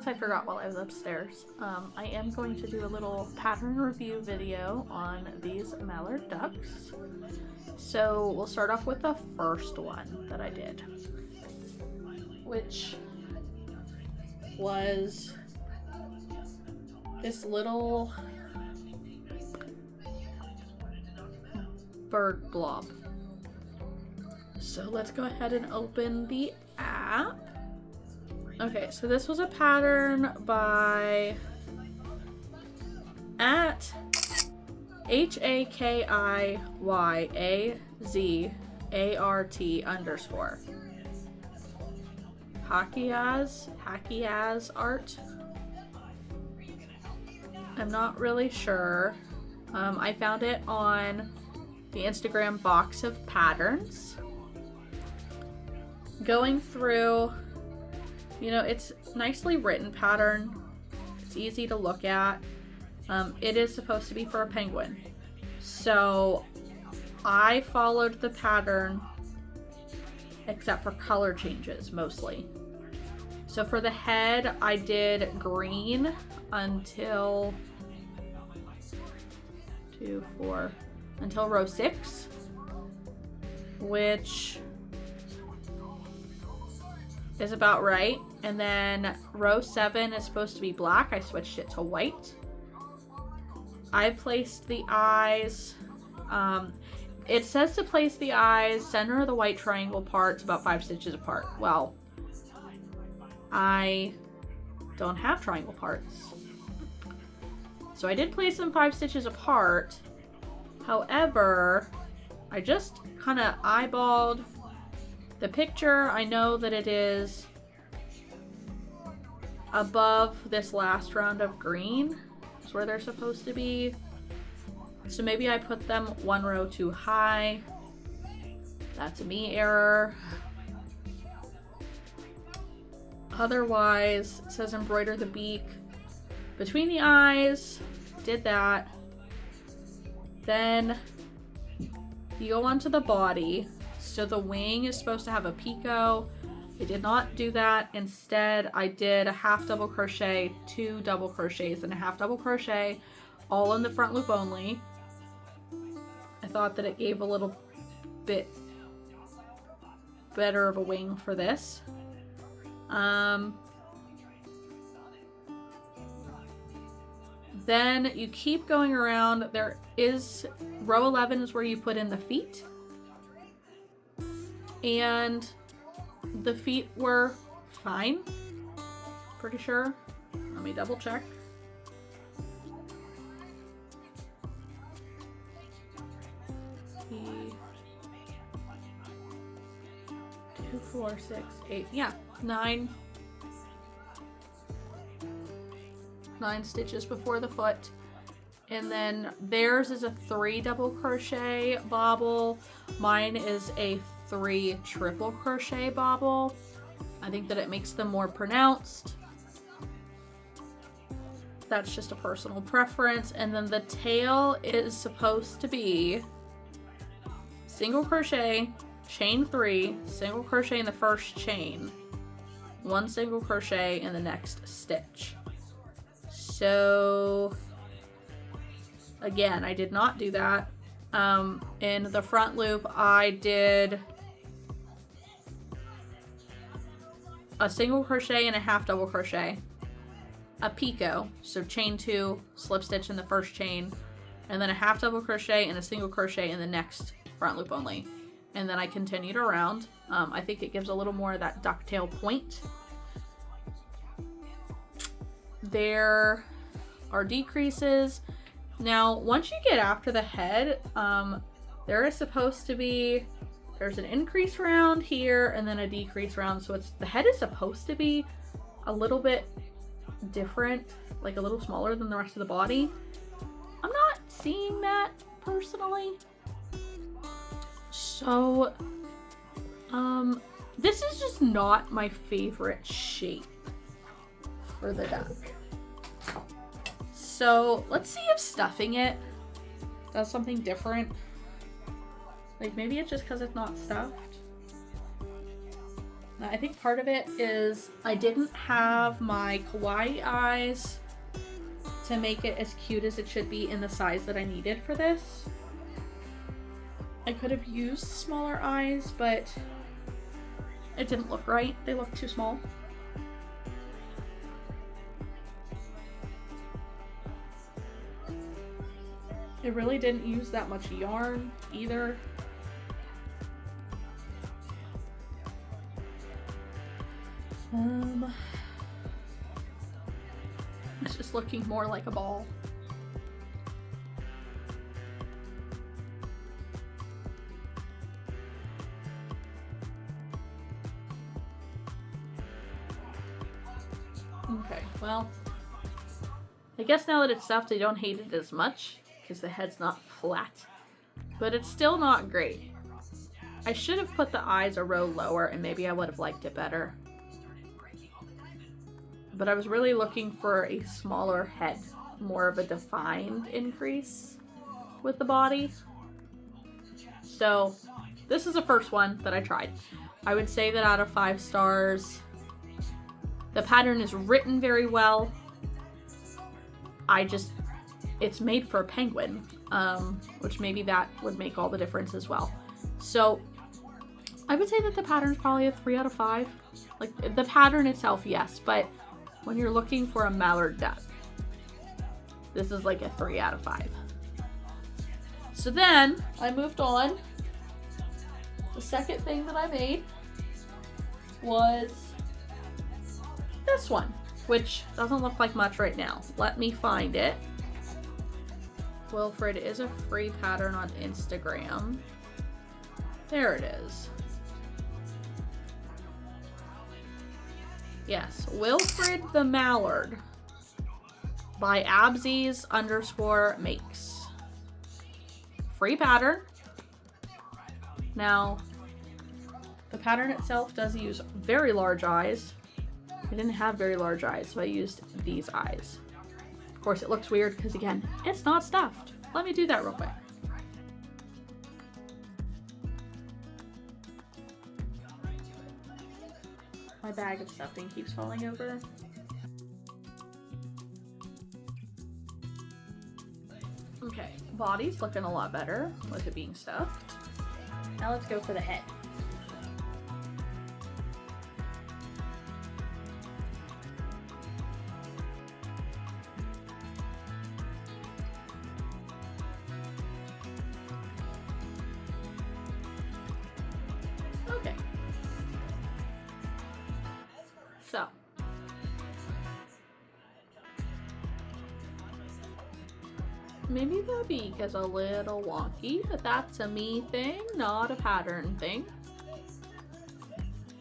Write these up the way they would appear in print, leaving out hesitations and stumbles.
things I forgot while I was upstairs. I am going to do a little pattern review video on these Mallard ducks. So we'll start off with the first one that I did, which was this little bird blob. So let's go ahead and open the app. Okay, so this was a pattern by at HAKIYAZART Hakiaz art. I'm not really sure. I found it on the Instagram box of patterns. Going through, you know, it's nicely written pattern. It's easy to look at. It is supposed to be for a penguin. So I followed the pattern except for color changes mostly. So for the head, I did green until row 6, which is about right. And then row 7 is supposed to be black. I switched it to white. I placed the eyes. It says to place the eyes center of the white triangle parts about 5 stitches apart. Well, I don't have triangle parts. So I did place them 5 stitches apart. However, I just kind of eyeballed the picture. I know that it is above this last round of green. It's where they're supposed to be. So maybe I put them 1 row too high. That's a me error. Otherwise, it says embroider the beak between the eyes. Did that. Then you go onto the body. So the wing is supposed to have a picot. I did not do that. Instead, I did a half double crochet, 2 double crochets, and a half double crochet, all in the front loop only. I thought that it gave a little bit better of a wing for this. Then you keep going around. There is row 11 is where you put in the feet. And the feet were fine. Pretty sure. Let me double check. Two, 4, 6, 8. Yeah, 9 stitches before the foot. And then theirs is a 3 double crochet bobble. Mine is a 3 triple crochet bobble. I think that it makes them more pronounced. That's just a personal preference. And then the tail is supposed to be single crochet, chain 3, single crochet in the first chain, 1 single crochet in the next stitch. So again, I did not do that. In the front loop, I did a single crochet and a half double crochet, a picot, so chain 2, slip stitch in the first chain, and then a half double crochet and a single crochet in the next front loop only. And then I continued around. I think it gives a little more of that ducktail point. There are decreases. Now, once you get after the head, there is supposed to be, there's an increase round here and then a decrease round. So the head is supposed to be a little bit different, like a little smaller than the rest of the body. I'm not seeing that personally. So, this is just not my favorite shape for the duck. So let's see if stuffing it does something different. Like maybe it's just because it's not stuffed. I think part of it is I didn't have my kawaii eyes to make it as cute as it should be in the size that I needed for this. I could have used smaller eyes, but it didn't look right. They looked too small. It really didn't use that much yarn either. It's just looking more like a ball. Okay, well, I guess now that it's stuffed, I don't hate it as much because the head's not flat, but it's still not great. I should have put the eyes a row lower and maybe I would have liked it better. But I was really looking for a smaller head, more of a defined increase with the body. So this is the first one that I tried. I would say that out of 5 stars, the pattern is written very well. It's made for a penguin, which maybe that would make all the difference as well. So I would say that the pattern is probably a 3 out of 5. Like the pattern itself, yes, but when you're looking for a mallard duck, this is like a 3 out of 5. So then I moved on. The second thing that I made was this one, which doesn't look like much right now. Let me find it. Wilfred is a free pattern on Instagram. There it is. Yes, Wilfred the Mallard by Absies_makes. Free pattern. Now, the pattern itself does use very large eyes. I didn't have very large eyes, so I used these eyes. Of course, it looks weird because, again, it's not stuffed. Let me do that real quick. My bag of stuffing keeps falling over. Okay, body's looking a lot better with it being stuffed. Now let's go for the head. Okay. So, maybe the beak is a little wonky, but that's a me thing, not a pattern thing.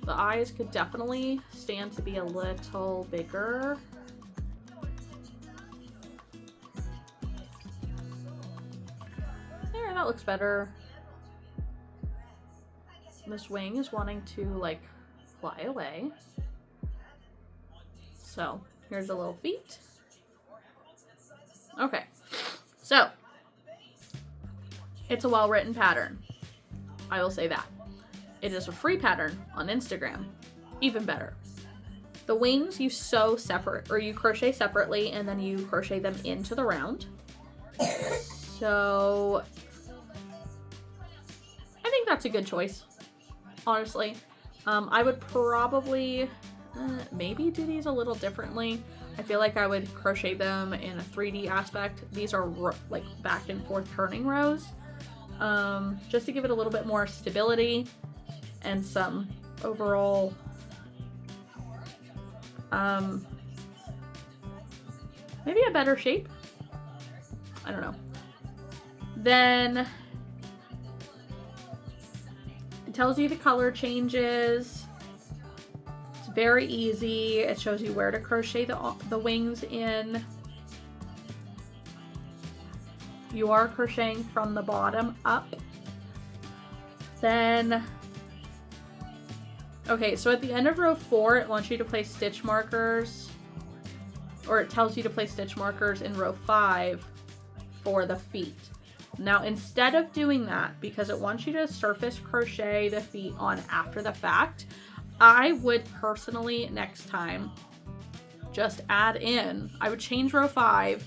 The eyes could definitely stand to be a little bigger. There, that looks better. This wing is wanting to like fly away. So here's the little feet. Okay, so it's a well-written pattern. I will say that. It is a free pattern on Instagram. Even better. The wings you sew separate, or you crochet separately, and then you crochet them into the round. So I think that's a good choice, honestly. I would probably maybe do these a little differently. I feel like I would crochet them in a 3D aspect. These are like back and forth turning rows, just to give it a little bit more stability and some overall maybe a better shape. I don't know. Then it tells you the color changes. It's very easy. It shows you where to crochet the wings in. You are crocheting from the bottom up. Then, okay, so at the end of row 4, it wants you to place stitch markers, or it tells you to place stitch markers in row 5 for the feet. Now, instead of doing that, because it wants you to surface crochet the feet on after the fact, I would personally next time just add in, I would change row 5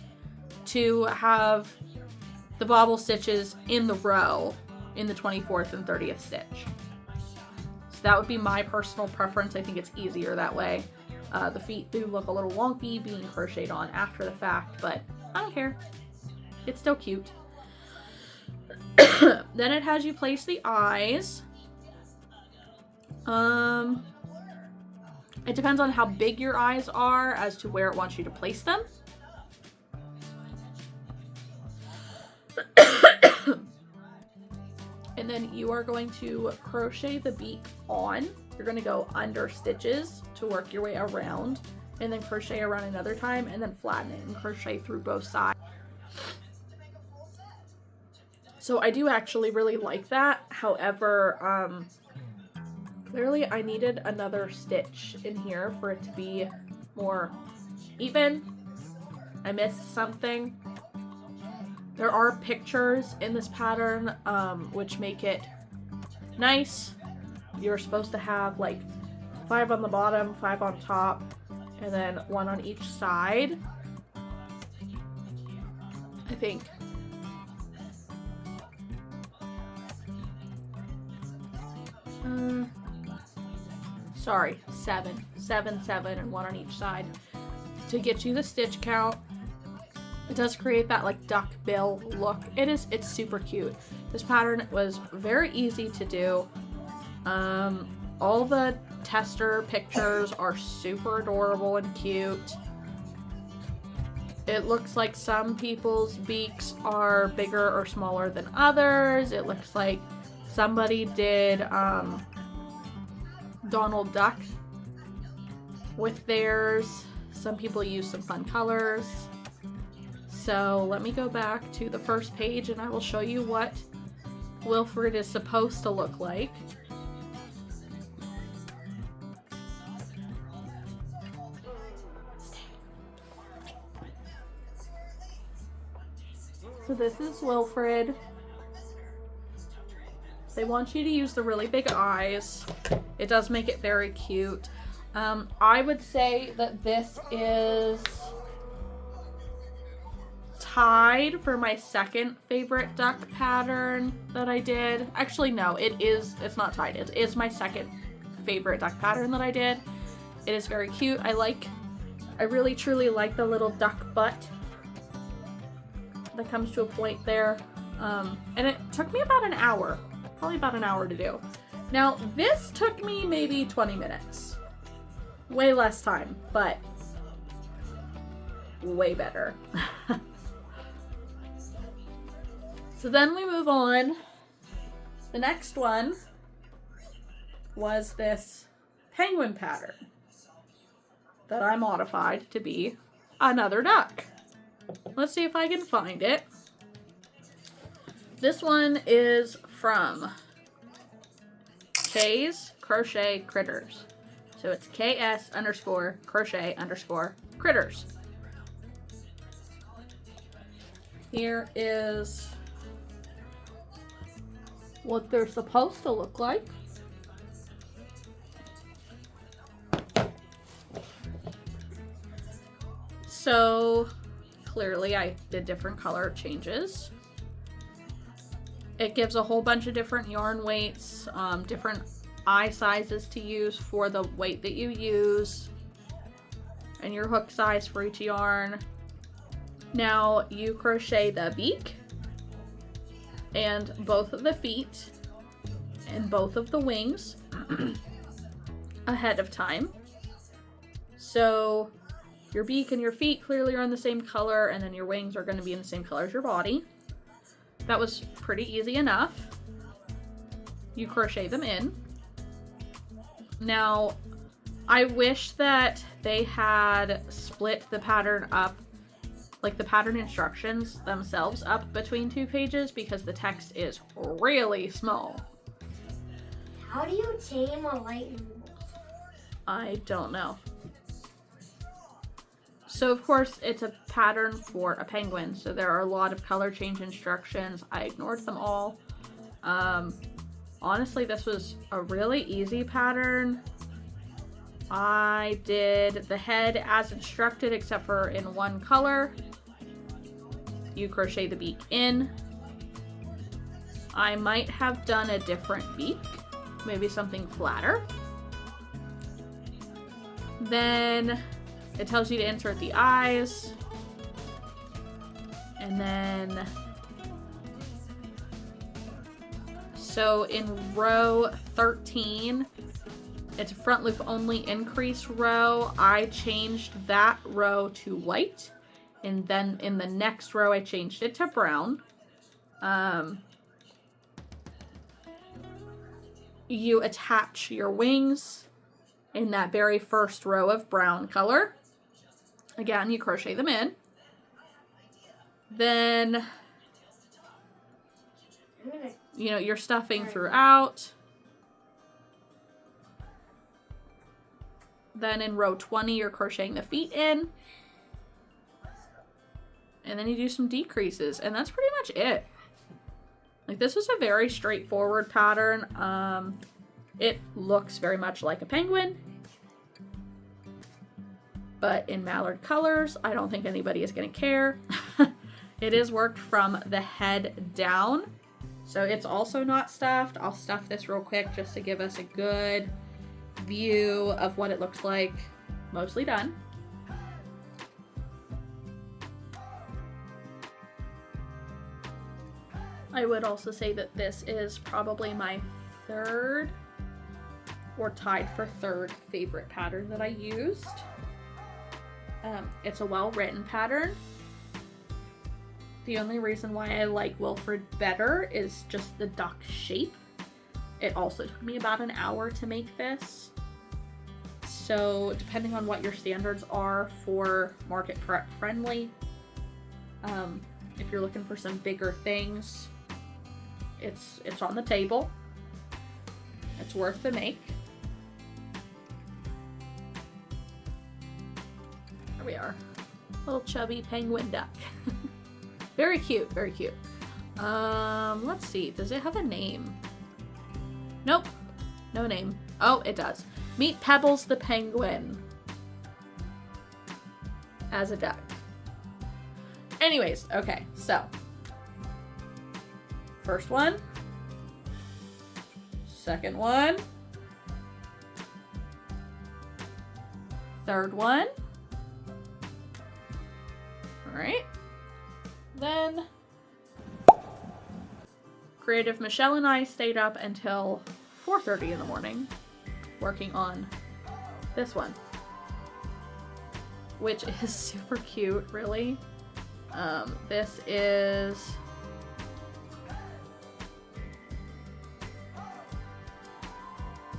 to have the bobble stitches in the row in the 24th and 30th stitch. So that would be my personal preference. I think it's easier that way. The feet do look a little wonky being crocheted on after the fact, but I don't care. It's still cute. Then it has you place the eyes. It depends on how big your eyes are as to where it wants you to place them. And then you are going to crochet the beak on. You're going to go under stitches to work your way around, and then crochet around another time, and then flatten it and crochet through both sides. So I do actually really like that. However, clearly I needed another stitch in here for it to be more even. I missed something. There are pictures in this pattern, which make it nice. You're supposed to have like 5 on the bottom, 5 on top, and then 1 on each side, I think. Sorry, 7, and 1 on each side to get you the stitch count. It does create that like duck bill look. It's super cute. This pattern was very easy to do. All the tester pictures are super adorable and cute. It looks like some people's beaks are bigger or smaller than others. It looks like somebody did Donald Duck with theirs. Some people use some fun colors. So let me go back to the first page and I will show you what Wilfred is supposed to look like. So this is Wilfred. They want you to use the really big eyes. It does make it very cute. I would say that this is tied for my second favorite duck pattern that I did. Actually, no, it's not tied. It is my second favorite duck pattern that I did. It is very cute. I really truly like the little duck butt that comes to a point there. And it took me about an hour, probably about an hour to do. Now, this took me maybe 20 minutes. Way less time, but way better. So then we move on. The next one was this penguin pattern that I modified to be another duck. Let's see if I can find it. This one is from K's Crochet Critters. So it's KS_crochet_critters. Here is what they're supposed to look like. So clearly I did different color changes. It gives a whole bunch of different yarn weights, different eye sizes to use for the weight that you use, and your hook size for each yarn. Now you crochet the beak and both of the feet and both of the wings ahead of time. So your beak and your feet clearly are in the same color, and then your wings are going to be in the same color as your body. That was pretty easy enough. You crochet them in. Now, I wish that they had split the pattern up, like the pattern instructions themselves up between 2 pages, because the text is really small. How do you tame a lightning bolt? I don't know. So of course it's a pattern for a penguin, so there are a lot of color change instructions. I ignored them all. Honestly, this was a really easy pattern. I did the head as instructed except for in one color. You crochet the beak in. I might have done a different beak, maybe something flatter. Then it tells you to insert the eyes. And then, so in row 13, it's a front loop only increase row. I changed that row to white. And then in the next row, I changed it to brown. You attach your wings in that very first row of brown color. Again, you crochet them in. Then, you know, you're stuffing throughout. Then in row 20, you're crocheting the feet in. And then you do some decreases, and that's pretty much it. Like, this was a very straightforward pattern. It looks very much like a penguin, but in Mallard colors. I don't think anybody is going to care. It is worked from the head down, so it's also not stuffed. I'll stuff this real quick just to give us a good view of what it looks like. Mostly done. I would also say that this is probably my third, or tied for third, favorite pattern that I used. It's a well-written pattern. The only reason why I like Wilfred better is just the duck shape. It also took me about an hour to make this. So depending on what your standards are for market prep friendly, if you're looking for some bigger things, it's on the table. It's worth the make. There we are. Little chubby penguin duck. Very cute, very cute. Let's see. Does it have a name? Nope. No name. Oh, it does. Meet Pebbles the penguin as a duck. Anyways, okay, so first one, second one, third one. All right. Then Creative Michelle and I stayed up until 4:30 in the morning working on this one, which is super cute, really. This is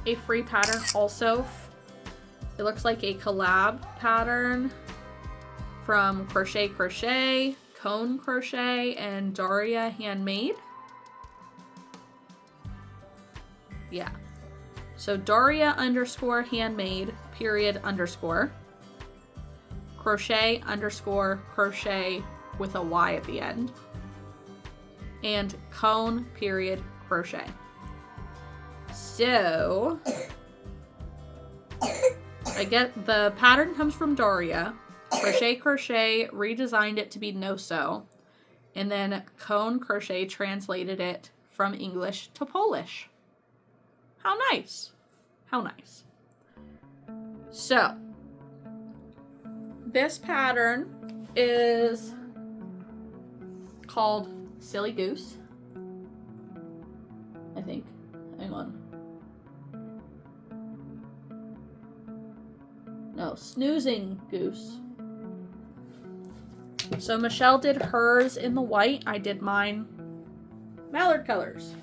a free pattern also. It looks like a collab pattern from Crochet, Cone Crochet, and Daria Handmade. Yeah. So Daria _ handmade _, crochet _ crochet with a Y at the end, and cone crochet. So I get the pattern comes from Daria. Crochet redesigned it to be no-sew, and then Cone Crochet translated it from English to Polish. How nice. How nice. So this pattern is called Silly Goose, I think. Hang on. No, Snoozing Goose. So Michelle did hers in the white. I did mine Mallard colors.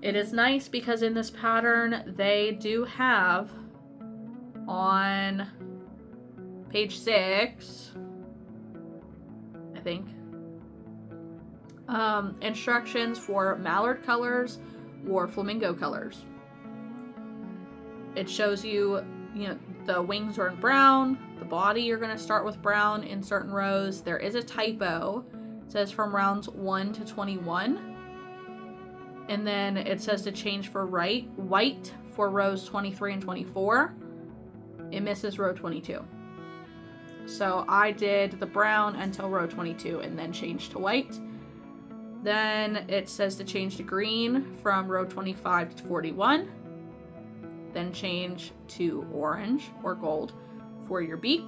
It is nice because in this pattern they do have on page 6, I think, instructions for Mallard colors or flamingo colors. It shows you, the wings are in brown, the body you're going to start with brown in certain rows. There is a typo. It says from rounds 1 to 21. And then it says to change for white for rows 23 and 24. it misses row 22. So I did the brown until row 22 and then changed to white. Then it says to change to green from row 25 to 41. Then change to orange or gold for your beak.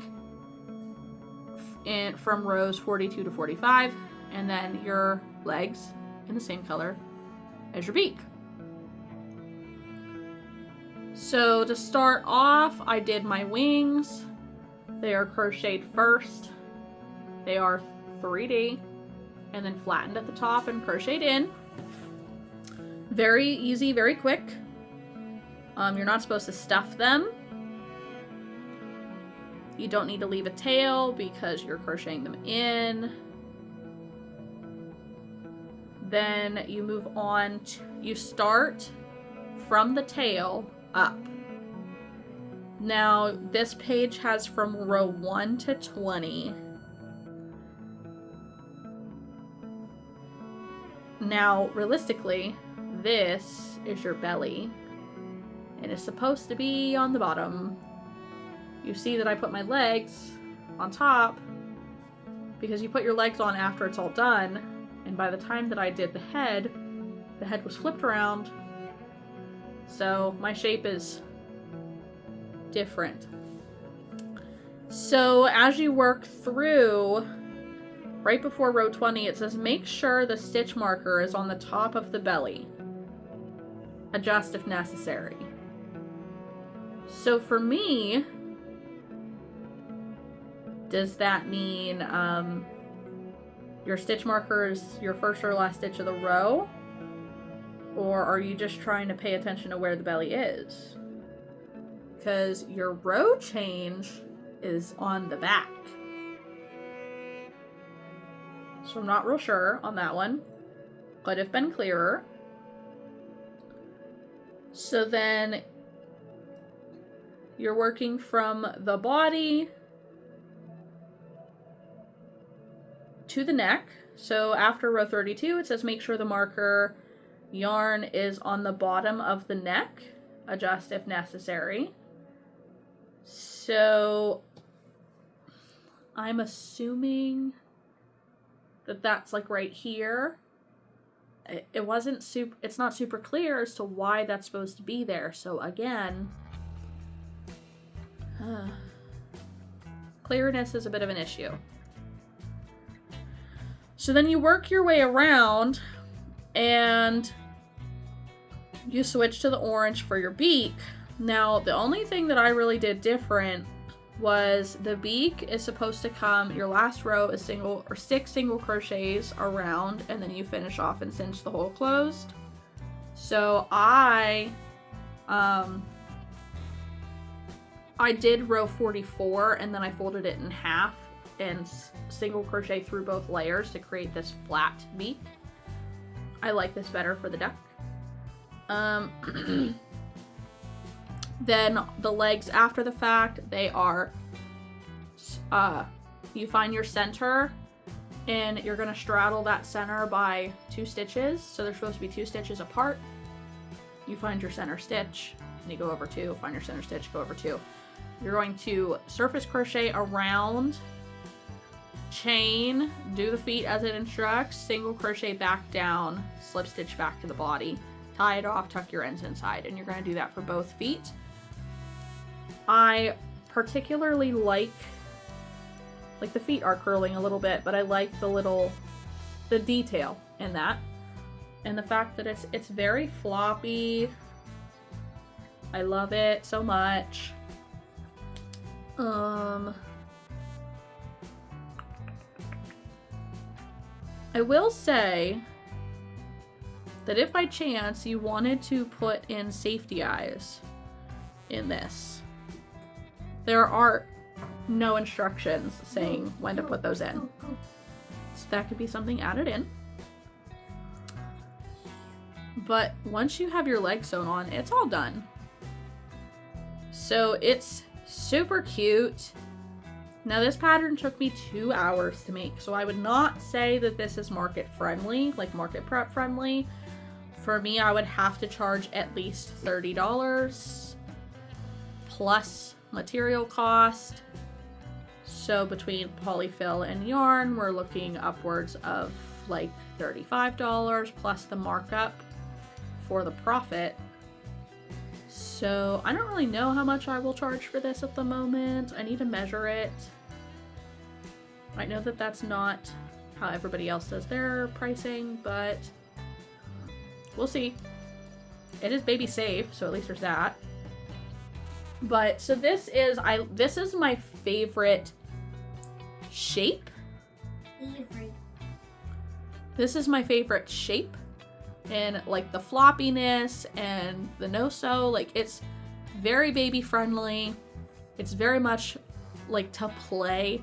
And from rows 42 to 45. And then your legs in the same color as your beak. So to start off, I did my wings. They are crocheted first. They are 3D and then flattened at the top and crocheted in. Very easy, very quick. You're not supposed to stuff them. You don't need to leave a tail because you're crocheting them in. Then you move on you start from the tail up. Now, this page has from row 1 to 20. Now, realistically, this is your belly, and it's supposed to be on the bottom. You see that I put my legs on top, because you put your legs on after it's all done, and by the time that I did the head was flipped around, so my shape is different. So as you work through, right before row 20, it says make sure the stitch marker is on the top of the belly. Adjust if necessary. So for me, does that mean your stitch marker is your first or last stitch of the row? Or are you just trying to pay attention to where the belly is? Because your row change is on the back. So I'm not real sure on that one. Could have been clearer. So then you're working from the body to the neck. So after row 32, it says make sure the marker yarn is on the bottom of the neck. Adjust if necessary. So I'm assuming that that's like right here. It wasn't super, it's not super clear as to why that's supposed to be there. So again, clearness is a bit of an issue. So then you work your way around and you switch to the orange for your beak. Now, the only thing that I really did different was the beak is supposed to come, your last row is 6 single crochets around, and then you finish off and cinch the hole closed. So I did row 44 and then I folded it in half and single crochet through both layers to create this flat beak. I like this better for the duck. Then the legs after the fact, they are, you find your center and you're going to straddle that center by 2 stitches. So they're supposed to be 2 stitches apart. You find your center stitch and you go over 2, find your center stitch, go over 2. You're going to surface crochet around, chain, do the feet as it instructs, single crochet back down, slip stitch back to the body, tie it off, tuck your ends inside, and you're going to do that for both feet. I particularly like the feet are curling a little bit, but I like the detail in that, and the fact that it's very floppy. I love it so much. I will say that if by chance you wanted to put in safety eyes in this, there are no instructions saying when to put those in. So that could be something added in. But once you have your legs sewn on, it's all done. So it's super cute. Now this pattern took me 2 hours to make, so I would not say that this is market friendly, like market prep friendly. For me, I would have to charge at least $30 plus material cost. So between polyfill and yarn, we're looking upwards of like $35 plus the markup for the profit. So I don't really know how much I will charge for this at the moment. I need to measure it. I know that that's not how everybody else does their pricing, but we'll see. It is baby safe, so at least there's that. But so this is my favorite shape. This is my favorite shape, and like the floppiness and the no-sew, like it's very baby friendly. It's very much like to play.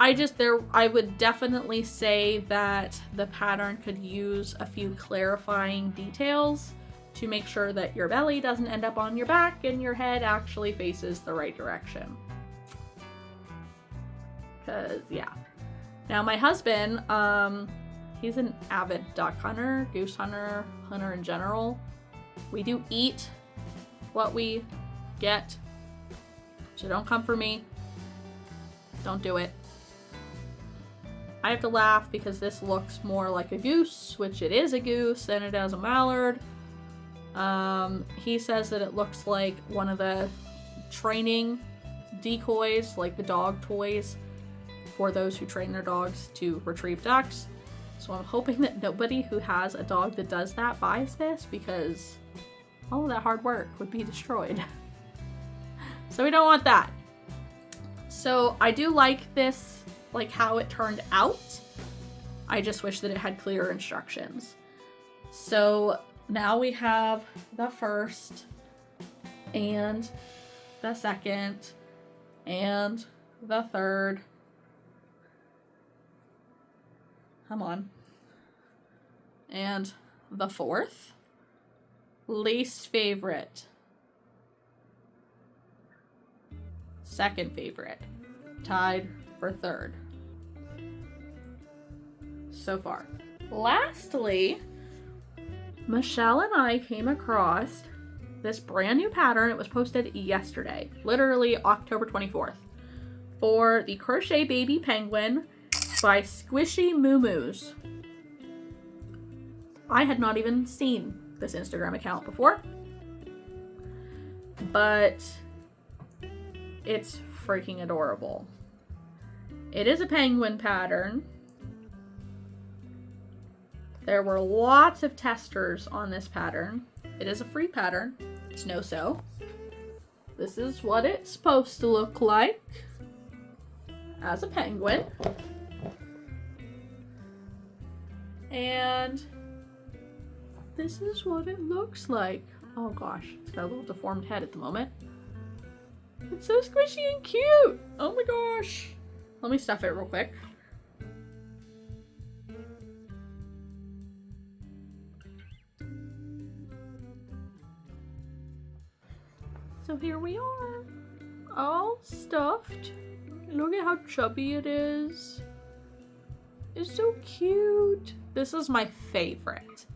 I would definitely say that the pattern could use a few clarifying details to make sure that your belly doesn't end up on your back and your head actually faces the right direction. Cause yeah. Now my husband, he's an avid duck hunter, goose hunter, hunter in general. We do eat what we get, so don't come for me. Don't do it. I have to laugh because this looks more like a goose, which it is a goose, than it does a mallard. He says that it looks like one of the training decoys, like the dog toys, for those who train their dogs to retrieve ducks. So I'm hoping that nobody who has a dog that does that buys this, because all of that hard work would be destroyed. So we don't want that. So I do like this, like how it turned out. I just wish that it had clearer instructions. So now we have the first and the second and the third. Come on. And the fourth. Least favorite. Second favorite. Tied for third. So far. Lastly, Michelle and I came across this brand new pattern. It was posted yesterday, literally October 24th, for the Crochet Baby Penguin by Squishy Moo Moos. I had not even seen this Instagram account before, but it's freaking adorable. It is a penguin pattern. There were lots of testers on this pattern. It is a free pattern. It's no-sew. This is what it's supposed to look like as a penguin. And this is what it looks like. Oh gosh, it's got a little deformed head at the moment. It's so squishy and cute. Oh my gosh. Let me stuff it real quick. So here we are, all stuffed. Look at how chubby it is. It's so cute. This is my favorite.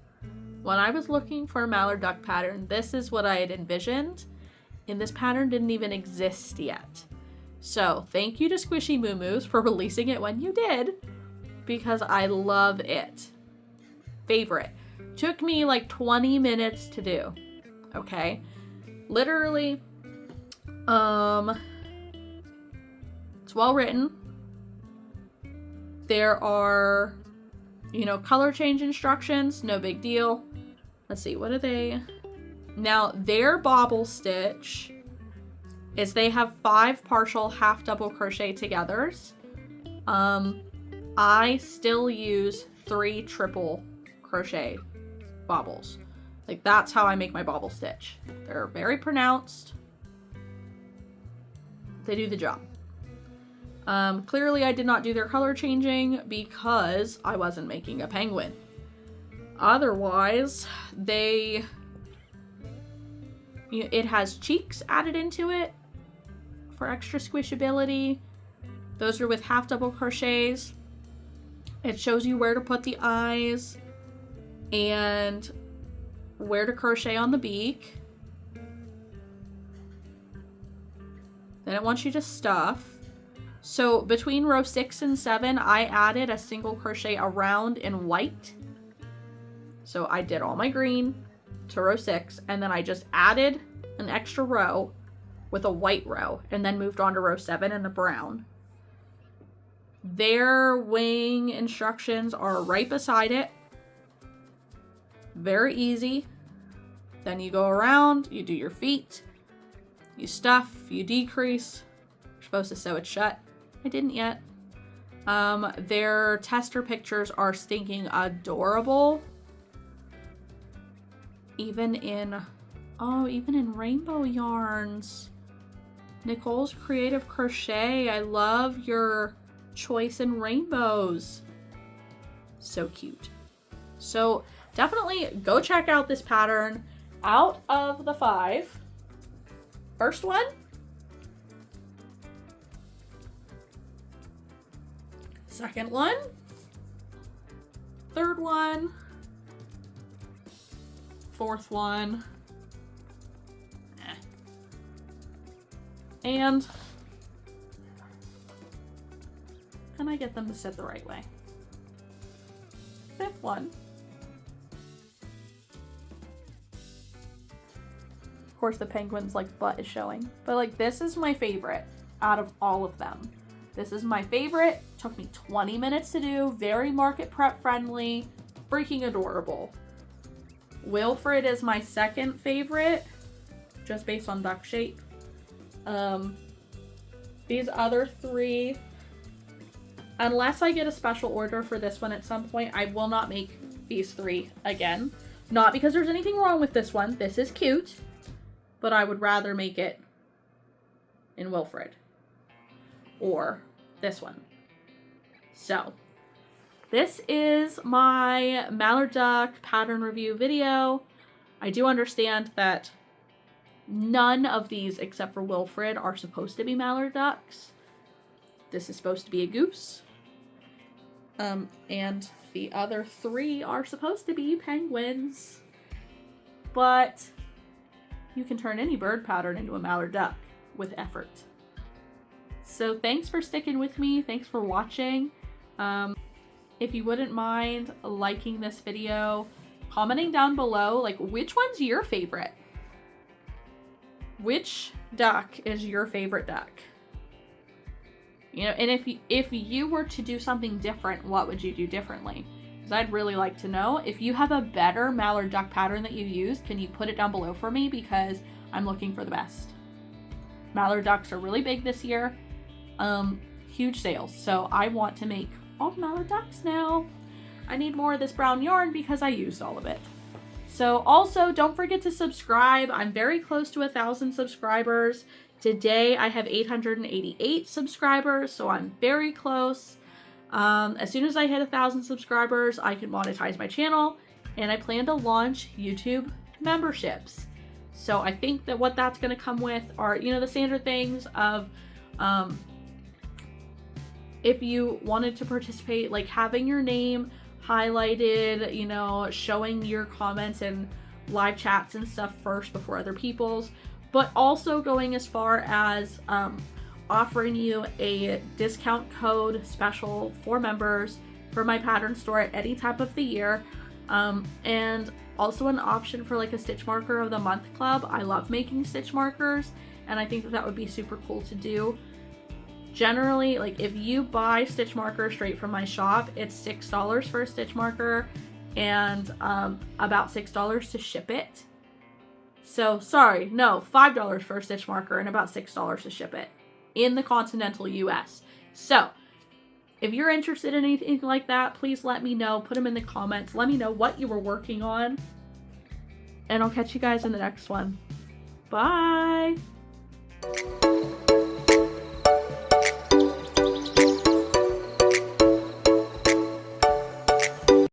When I was looking for a mallard duck pattern, this is what I had envisioned, and this pattern didn't even exist yet. So thank you to Squishy Moo Moos for releasing it when you did, because I love it. Favorite. Took me like 20 minutes to do. Okay? Literally, it's well written. There are, color change instructions, no big deal. Let's see, what are they? Now, their bobble stitch is they have 5 partial half double crochet togethers. I still use 3 triple crochet bobbles. Like, that's how I make my bobble stitch. They're very pronounced. They do the job. Clearly I did not do their color changing because I wasn't making a penguin. Otherwise, it has cheeks added into it for extra squishability. Those are with half double crochets. It shows you where to put the eyes and where to crochet on the beak. Then it wants you to stuff. So between row 6 and 7, I added a single crochet around in white. So I did all my green to row 6, and then I just added an extra row with a white row, and then moved on to row 7 in the brown. Their wing instructions are right beside it. Very easy. Then you go around, you do your feet, you stuff, you decrease. You're supposed to sew it shut. I didn't yet. Their tester pictures are stinking adorable. Even in rainbow yarns. Nicole's Creative Crochet. I love your choice in rainbows. So cute. So definitely go check out this pattern. Out of the 5, first one, second one, third one, fourth one, and can I get them to sit the right way? Fifth one. Of course, the penguin's like butt is showing, but like this is my favorite out of all of them. This is my favorite. Took me 20 minutes to do. Very market prep friendly. Freaking adorable. Wilfred is my second favorite, just based on duck shape. These other 3, unless I get a special order for this one at some point, I will not make these 3 again. Not because there's anything wrong with this one. This is cute. But I would rather make it in Wilfred or this one. So this is my Mallard duck pattern review video. I do understand that none of these except for Wilfred are supposed to be Mallard ducks. This is supposed to be a goose. And the other 3 are supposed to be penguins. But you can turn any bird pattern into a Mallard duck with effort. So thanks for sticking with me. Thanks for watching. If you wouldn't mind liking this video, commenting down below, like which one's your favorite? Which duck is your favorite duck? You know, and if you were to do something different, what would you do differently? Because I'd really like to know. If you have a better Mallard duck pattern that you use, can you put it down below for me? Because I'm looking for the best. Mallard ducks are really big this year. Huge sales. So I want to make all the Mallard ducks now. I need more of this brown yarn because I used all of it. So also don't forget to subscribe. I'm very close to 1,000 subscribers. Today I have 888 subscribers, so I'm very close. As soon as I hit 1,000 subscribers, I can monetize my channel, and I plan to launch YouTube memberships. So I think that what that's going to come with are, you know, the standard things of, if you wanted to participate, like having your name highlighted, you know, showing your comments and live chats and stuff first before other people's, but also going as far as, offering you a discount code special for members for my pattern store at any time of the year, and also an option for like a stitch marker of the month club. I love making stitch markers, and I think that that would be super cool to do. Generally, like if you buy stitch marker straight from my shop, it's $6 for a stitch marker and about $6 to ship it. So sorry, no, $5 for a stitch marker and about $6 to ship it in the continental US. So if you're interested in anything like that, please let me know. Put them in the comments. Let me know what you were working on. And I'll catch you guys in the next one. Bye.